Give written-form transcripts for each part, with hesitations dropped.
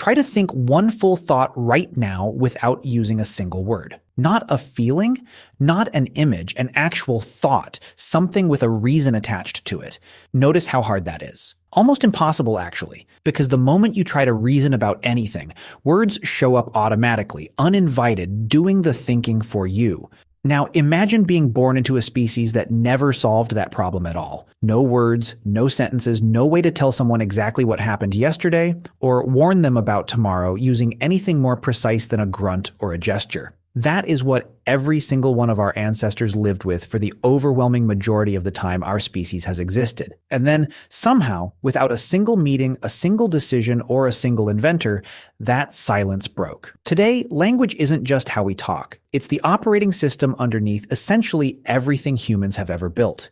Try to think one full thought right now without using a single word. Not a feeling, not an image, an actual thought, something with a reason attached to it. Notice how hard that is. Almost impossible, actually, because the moment you try to reason about anything, words show up automatically, uninvited, doing the thinking for you. Now, imagine being born into a species that never solved that problem at all. No words, no sentences, no way to tell someone exactly what happened yesterday, or warn them about tomorrow using anything more precise than a grunt or a gesture. That is what every single one of our ancestors lived with for the overwhelming majority of the time our species has existed. And then, somehow, without a single meeting, a single decision, or a single inventor, that silence broke. Today, language isn't just how we talk. It's the operating system underneath essentially everything humans have ever built.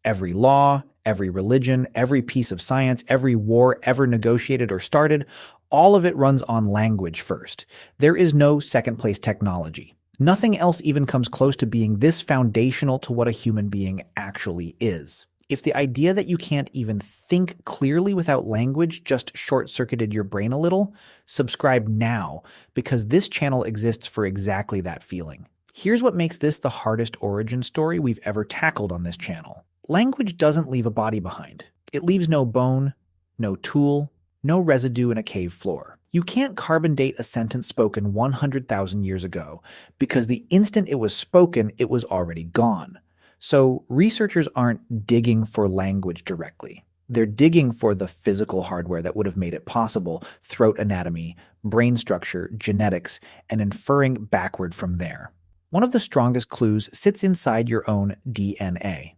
Every law, every religion, every piece of science, every war ever negotiated or started, all of it runs on language first. There is no second-place technology. Nothing else even comes close to being this foundational to what a human being actually is. If the idea that you can't even think clearly without language just short-circuited your brain a little, subscribe now, because this channel exists for exactly that feeling. Here's what makes this the hardest origin story we've ever tackled on this channel. Language doesn't leave a body behind. It leaves no bone, no tool, no residue in a cave floor. You can't carbon date a sentence spoken 100,000 years ago, because the instant it was spoken, it was already gone. So researchers aren't digging for language directly. They're digging for the physical hardware that would have made it possible: throat anatomy, brain structure, genetics, and inferring backward from there. One of the strongest clues sits inside your own DNA.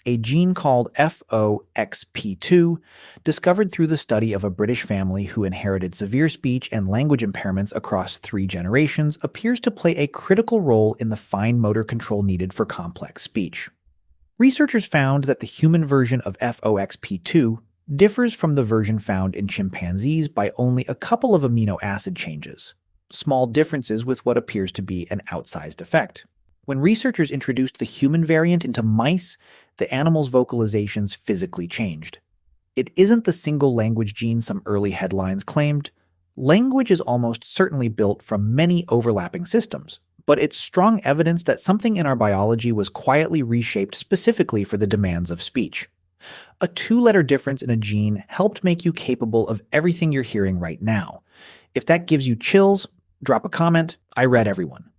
A gene called FOXP2, discovered through the study of a British family who inherited severe speech and language impairments across 3 generations, appears to play a critical role in the fine motor control needed for complex speech. Researchers found that the human version of FOXP2 differs from the version found in chimpanzees by only a couple of amino acid changes, small differences with what appears to be an outsized effect. When researchers introduced the human variant into mice, the animal's vocalizations physically changed. It isn't the single language gene some early headlines claimed. Language is almost certainly built from many overlapping systems, but it's strong evidence that something in our biology was quietly reshaped specifically for the demands of speech. A 2-letter difference in a gene helped make you capable of everything you're hearing right now. If that gives you chills, drop a comment. I read everyone.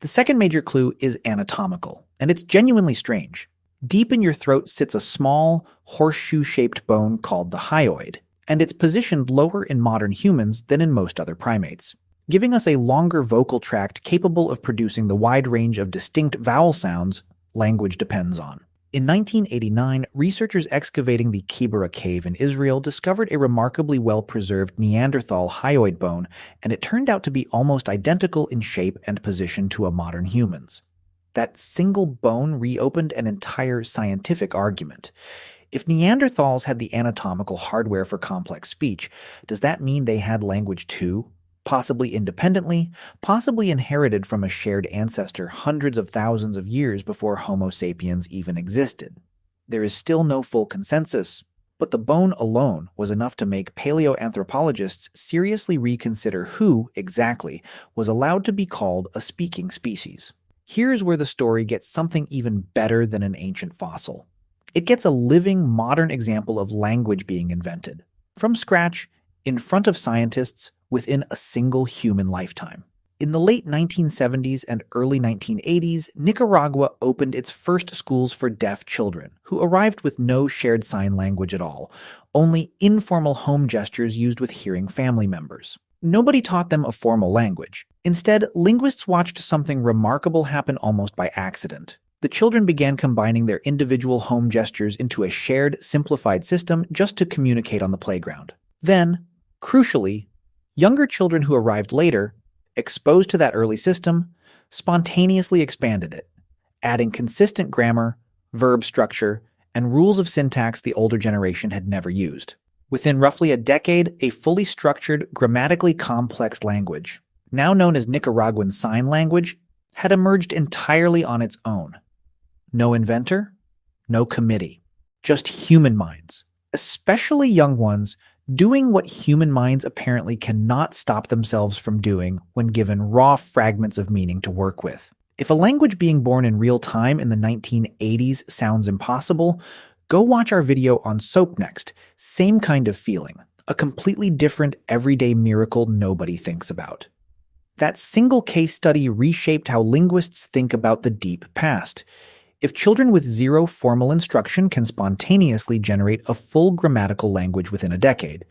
The second major clue is anatomical, and it's genuinely strange. Deep in your throat sits a small, horseshoe-shaped bone called the hyoid, and it's positioned lower in modern humans than in most other primates, giving us a longer vocal tract capable of producing the wide range of distinct vowel sounds language depends on. In 1989, researchers excavating the Kibera cave in Israel discovered a remarkably well-preserved Neanderthal hyoid bone, and it turned out to be almost identical in shape and position to a modern human's. That single bone reopened an entire scientific argument. If Neanderthals had the anatomical hardware for complex speech, does that mean they had language too? Possibly independently, possibly inherited from a shared ancestor hundreds of thousands of years before Homo sapiens even existed. There is still no full consensus, but the bone alone was enough to make paleoanthropologists seriously reconsider who, exactly, was allowed to be called a speaking species. Here's where the story gets something even better than an ancient fossil. It gets a living, modern example of language being invented, from scratch, in front of scientists, within a single human lifetime. In the late 1970s and early 1980s, Nicaragua opened its first schools for deaf children, who arrived with no shared sign language at all, only informal home gestures used with hearing family members. Nobody taught them a formal language. Instead, linguists watched something remarkable happen almost by accident. The children began combining their individual home gestures into a shared, simplified system just to communicate on the playground. Then, crucially, younger children who arrived later, exposed to that early system, spontaneously expanded it, adding consistent grammar, verb structure, and rules of syntax the older generation had never used. Within roughly a decade, a fully structured, grammatically complex language, now known as Nicaraguan Sign Language, had emerged entirely on its own. No inventor, no committee, just human minds, especially young ones, doing what human minds apparently cannot stop themselves from doing when given raw fragments of meaning to work with. If a language being born in real time in the 1980s sounds impossible, go watch our video on soap next. Same kind of feeling. A completely different everyday miracle nobody thinks about. That single case study reshaped how linguists think about the deep past. If children with zero formal instruction can spontaneously generate a full grammatical language within a decade,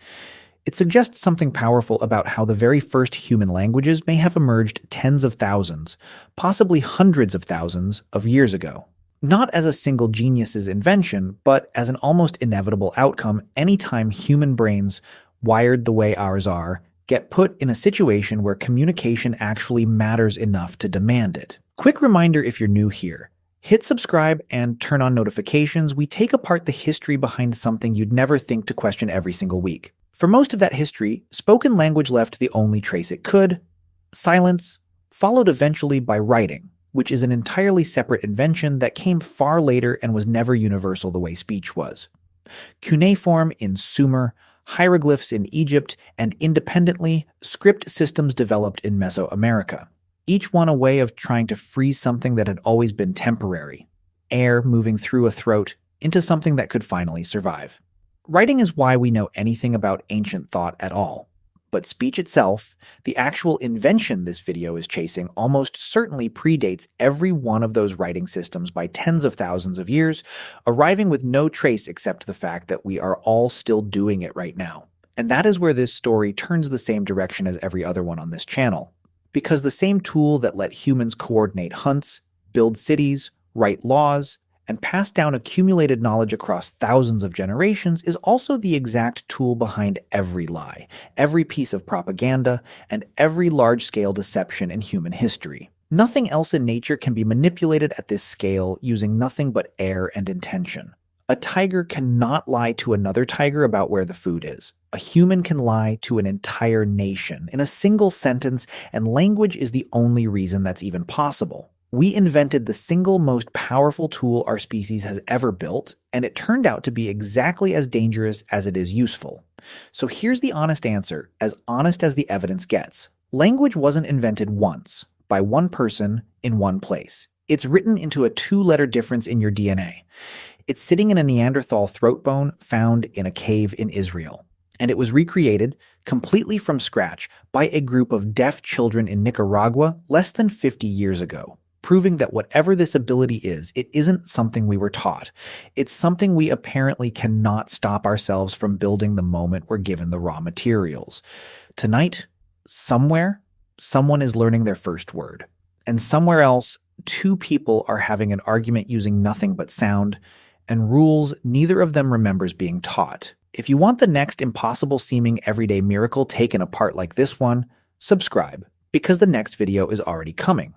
it suggests something powerful about how the very first human languages may have emerged tens of thousands, possibly hundreds of thousands, of years ago. Not as a single genius's invention, but as an almost inevitable outcome anytime human brains, wired the way ours are, get put in a situation where communication actually matters enough to demand it. Quick reminder if you're new here. Hit subscribe and turn on notifications. We take apart the history behind something you'd never think to question every single week. For most of that history, spoken language left the only trace it could: silence, followed eventually by writing, which is an entirely separate invention that came far later and was never universal the way speech was. Cuneiform in Sumer, hieroglyphs in Egypt, and independently, script systems developed in Mesoamerica. Each one a way of trying to freeze something that had always been temporary, air moving through a throat, into something that could finally survive. Writing is why we know anything about ancient thought at all. But speech itself, the actual invention this video is chasing, almost certainly predates every one of those writing systems by tens of thousands of years, arriving with no trace except the fact that we are all still doing it right now. And that is where this story turns the same direction as every other one on this channel. Because the same tool that let humans coordinate hunts, build cities, write laws, and pass down accumulated knowledge across thousands of generations is also the exact tool behind every lie, every piece of propaganda, and every large-scale deception in human history. Nothing else in nature can be manipulated at this scale using nothing but air and intention. A tiger cannot lie to another tiger about where the food is. A human can lie to an entire nation in a single sentence, and language is the only reason that's even possible. We invented the single most powerful tool our species has ever built, and it turned out to be exactly as dangerous as it is useful. So here's the honest answer, as honest as the evidence gets. Language wasn't invented once, by one person, in one place. It's written into a two-letter difference in your DNA. It's sitting in a Neanderthal throat bone found in a cave in Israel. And it was recreated, completely from scratch, by a group of deaf children in Nicaragua less than 50 years ago. Proving that whatever this ability is, it isn't something we were taught. It's something we apparently cannot stop ourselves from building the moment we're given the raw materials. Tonight, somewhere, someone is learning their first word. And somewhere else, two people are having an argument using nothing but sound and rules neither of them remembers being taught. If you want the next impossible-seeming everyday miracle taken apart like this one, subscribe, because the next video is already coming.